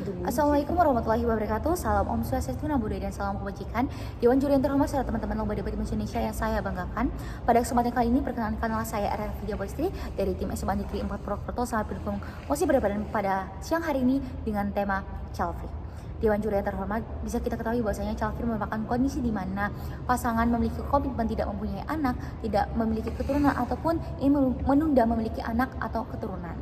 Assalamualaikum warahmatullahi wabarakatuh. Salam Om Swastiastu, Namo Buddhaya, dan salam kebajikan. Dewan Juri yang terhormat serta teman-teman Lomba Debat Indonesia yang saya banggakan. Pada kesempatan kali ini perkenalkanlah saya RR Vidya Polistri dari tim SMA Negeri 4 Purwokerto sangat pendukung masih berdebat pada siang hari ini dengan tema Child Free. Dewan Juri yang terhormat, bisa kita ketahui bahwasanya child free merupakan kondisi di mana pasangan memiliki komitmen tidak mempunyai anak, tidak memiliki keturunan ataupun ingin menunda memiliki anak atau keturunan.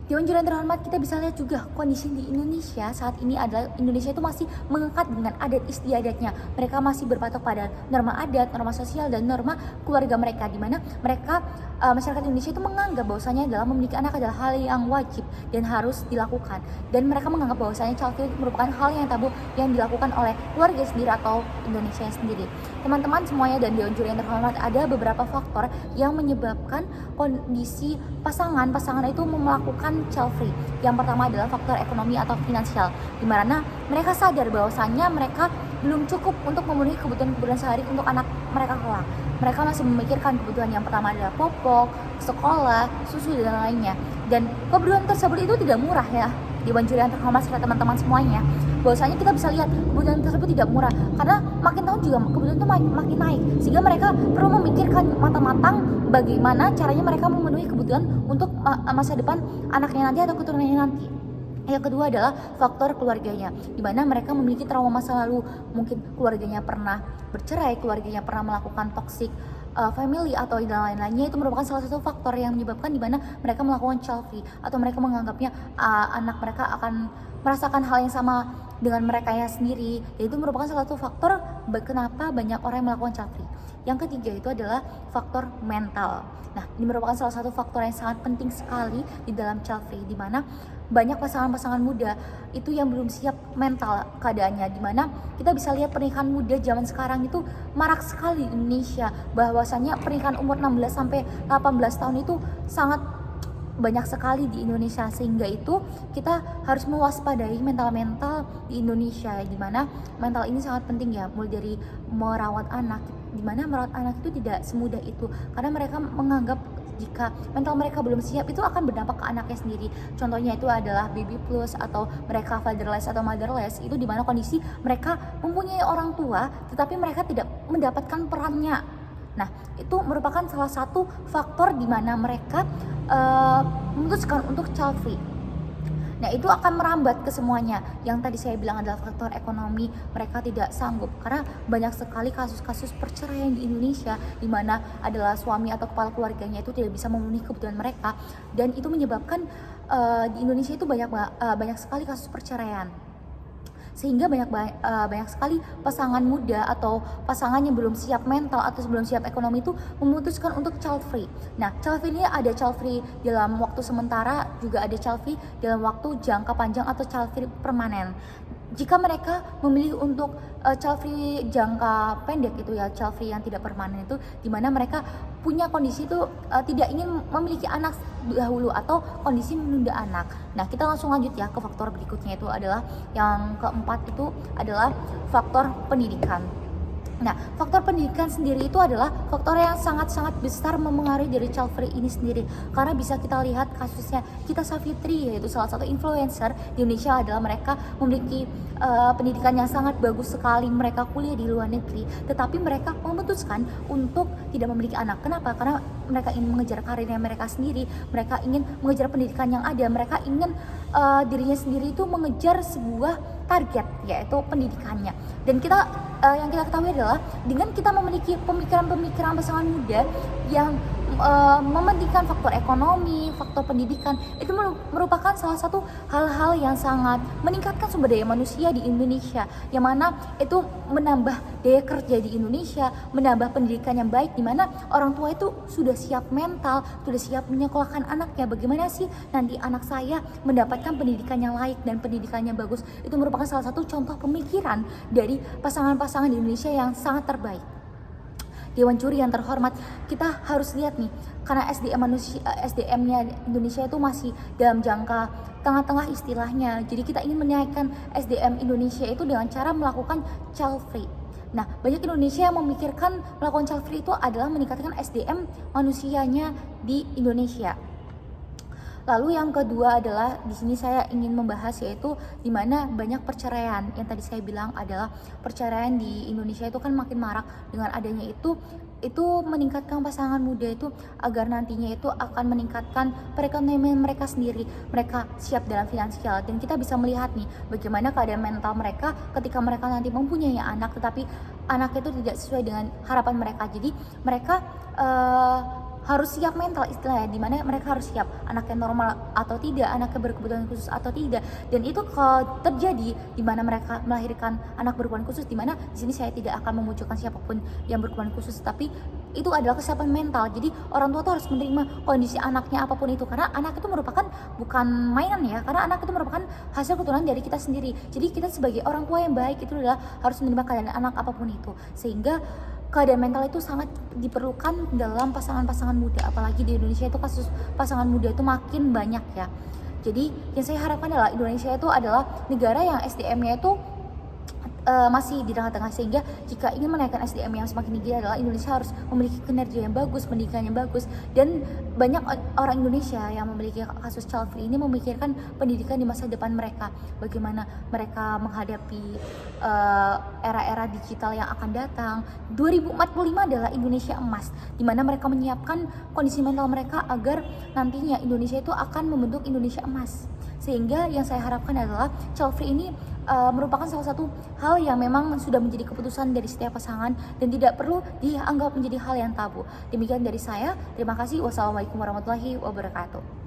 Dewan Juri yang terhormat, kita bisa lihat juga kondisi di Indonesia saat ini adalah Indonesia itu masih mengikat dengan adat istiadatnya. Mereka masih berpatok pada norma adat, norma sosial, dan norma keluarga mereka, di mana mereka masyarakat Indonesia itu menganggap bahwasanya dalam memiliki anak adalah hal yang wajib dan harus dilakukan. Dan mereka menganggap bahwasanya child free merupakan hal yang tabu yang dilakukan oleh keluarga sendiri atau Indonesia sendiri. Teman-teman semuanya dan Dewan Juri yang terhormat, ada beberapa faktor yang menyebabkan kondisi pasangan itu melakukan child free. Yang pertama adalah faktor ekonomi atau finansial, di mana mereka sadar bahwasannya mereka belum cukup untuk memenuhi kebutuhan sehari untuk anak mereka kelak. Mereka masih memikirkan kebutuhan yang pertama adalah popok, sekolah, susu, dan lainnya. Dan kebutuhan tersebut itu tidak murah ya. Dewan Juri yang terhormat serta teman-teman semuanya, bahwasanya kita bisa lihat kebutuhan tersebut tidak murah karena makin tahun juga kebutuhan itu makin naik, sehingga mereka perlu memikirkan matang-matang bagaimana caranya mereka memenuhi kebutuhan untuk masa depan anaknya nanti atau keturunannya nanti. Yang kedua adalah faktor keluarganya, di mana mereka memiliki trauma masa lalu, mungkin keluarganya pernah bercerai, keluarganya pernah melakukan toxic family atau dan lain-lainnya. Itu merupakan salah satu faktor yang menyebabkan di mana mereka melakukan child free atau mereka menganggapnya anak mereka akan merasakan hal yang sama dengan mereka yang sendiri. Itu merupakan salah satu faktor kenapa banyak orang yang melakukan child free. Yang ketiga itu adalah faktor mental. Nah, ini merupakan salah satu faktor yang sangat penting sekali di dalam child free, di mana banyak pasangan-pasangan muda itu yang belum siap mental keadaannya, di mana kita bisa lihat pernikahan muda zaman sekarang itu marak sekali di Indonesia, bahwasanya pernikahan umur 16 sampai 18 tahun itu sangat banyak sekali di Indonesia, sehingga itu kita harus mewaspadai mental di Indonesia, di mana mental ini sangat penting ya, mulai dari merawat anak, di mana merawat anak itu tidak semudah itu karena mereka menganggap jika mental mereka belum siap itu akan berdampak ke anaknya sendiri. Contohnya itu adalah baby plus atau mereka fatherless atau motherless, itu dimana kondisi mereka mempunyai orang tua tetapi mereka tidak mendapatkan perannya. Nah, itu merupakan salah satu faktor di mana mereka memutuskan untuk child free. Nah, itu akan merambat ke semuanya. Yang tadi saya bilang adalah faktor ekonomi, mereka tidak sanggup karena banyak sekali kasus-kasus perceraian di Indonesia di mana adalah suami atau kepala keluarganya itu tidak bisa memenuhi kebutuhan mereka, dan itu menyebabkan di Indonesia itu banyak sekali kasus perceraian. Sehingga banyak sekali pasangan muda atau pasangan yang belum siap mental atau belum siap ekonomi itu memutuskan untuk child free. Nah, child free ini ada child free dalam waktu sementara, juga ada child free dalam waktu jangka panjang atau child free permanen. Jika mereka memilih untuk child free jangka pendek itu ya, child free yang tidak permanen itu dimana mereka punya kondisi itu tidak ingin memiliki anak dahulu atau kondisi menunda anak. Nah, kita langsung lanjut ya ke faktor berikutnya, itu adalah yang keempat, itu adalah faktor pendidikan. Nah, faktor pendidikan sendiri itu adalah faktor yang sangat-sangat besar memengaruhi dari child free ini sendiri. Karena bisa kita lihat kasusnya Gita Savitri, yaitu salah satu influencer di Indonesia, adalah mereka memiliki pendidikan yang sangat bagus sekali, mereka kuliah di luar negeri, tetapi mereka memutuskan untuk tidak memiliki anak. Kenapa? Karena mereka ingin mengejar karirnya mereka sendiri, mereka ingin mengejar pendidikan yang ada, mereka ingin dirinya sendiri itu mengejar sebuah target, yaitu pendidikannya. Dan yang kita ketahui adalah dengan kita memiliki pemikiran-pemikiran pasangan muda yang mementingkan faktor ekonomi, faktor pendidikan, itu merupakan salah satu hal-hal yang sangat meningkatkan sumber daya manusia di Indonesia, yang mana itu menambah daya kerja di Indonesia, menambah pendidikan yang baik, di mana orang tua itu sudah siap mental, sudah siap menyekolahkan anaknya. Bagaimana sih nanti anak saya mendapatkan pendidikan yang layak dan pendidikan yang bagus? Itu merupakan salah satu contoh pemikiran dari pasangan-pasangan di Indonesia yang sangat terbaik. Dewan Juri yang terhormat, kita harus lihat nih, karena SDM-nya Indonesia itu masih dalam jangka tengah-tengah istilahnya. Jadi kita ingin menaikkan SDM Indonesia itu dengan cara melakukan child free. Nah, banyak Indonesia yang memikirkan melakukan child free itu adalah meningkatkan SDM manusianya di Indonesia. Lalu yang kedua adalah di sini saya ingin membahas yaitu di mana banyak perceraian. Yang tadi saya bilang adalah perceraian di Indonesia itu kan makin marak dengan adanya itu meningkatkan pasangan muda itu agar nantinya itu akan meningkatkan perekonomian mereka sendiri. Mereka siap dalam finansial dan kita bisa melihat nih bagaimana keadaan mental mereka ketika mereka nanti mempunyai anak tetapi anak itu tidak sesuai dengan harapan mereka. Jadi mereka harus siap mental istilahnya, dimana mereka harus siap anaknya normal atau tidak, anaknya berkebutuhan khusus atau tidak. Dan itu kalau terjadi dimana mereka melahirkan anak berkebutuhan khusus, dimana di sini saya tidak akan memunculkan siapapun yang berkebutuhan khusus, tapi itu adalah kesiapan mental. Jadi orang tua tuh harus menerima kondisi anaknya apapun itu, karena anak itu merupakan bukan mainan ya, karena anak itu merupakan hasil keturunan dari kita sendiri. Jadi kita sebagai orang tua yang baik itu adalah harus menerima keadaan anak apapun itu, sehingga keadaan mental itu sangat diperlukan dalam pasangan-pasangan muda, apalagi di Indonesia itu kasus pasangan muda itu makin banyak ya. Jadi yang saya harapkan adalah Indonesia itu adalah negara yang SDM-nya itu masih di tengah-tengah, sehingga jika ingin menaikkan SDM yang semakin tinggi adalah Indonesia harus memiliki kinerja yang bagus, pendidikan yang bagus. Dan banyak orang Indonesia yang memiliki kasus child free ini memikirkan pendidikan di masa depan mereka, bagaimana mereka menghadapi era-era digital yang akan datang. 2045 adalah Indonesia emas, di mana mereka menyiapkan kondisi mental mereka agar nantinya Indonesia itu akan membentuk Indonesia emas. Sehingga yang saya harapkan adalah child free ini merupakan salah satu hal yang memang sudah menjadi keputusan dari setiap pasangan dan tidak perlu dianggap menjadi hal yang tabu. Demikian dari saya, terima kasih. Wassalamualaikum warahmatullahi wabarakatuh.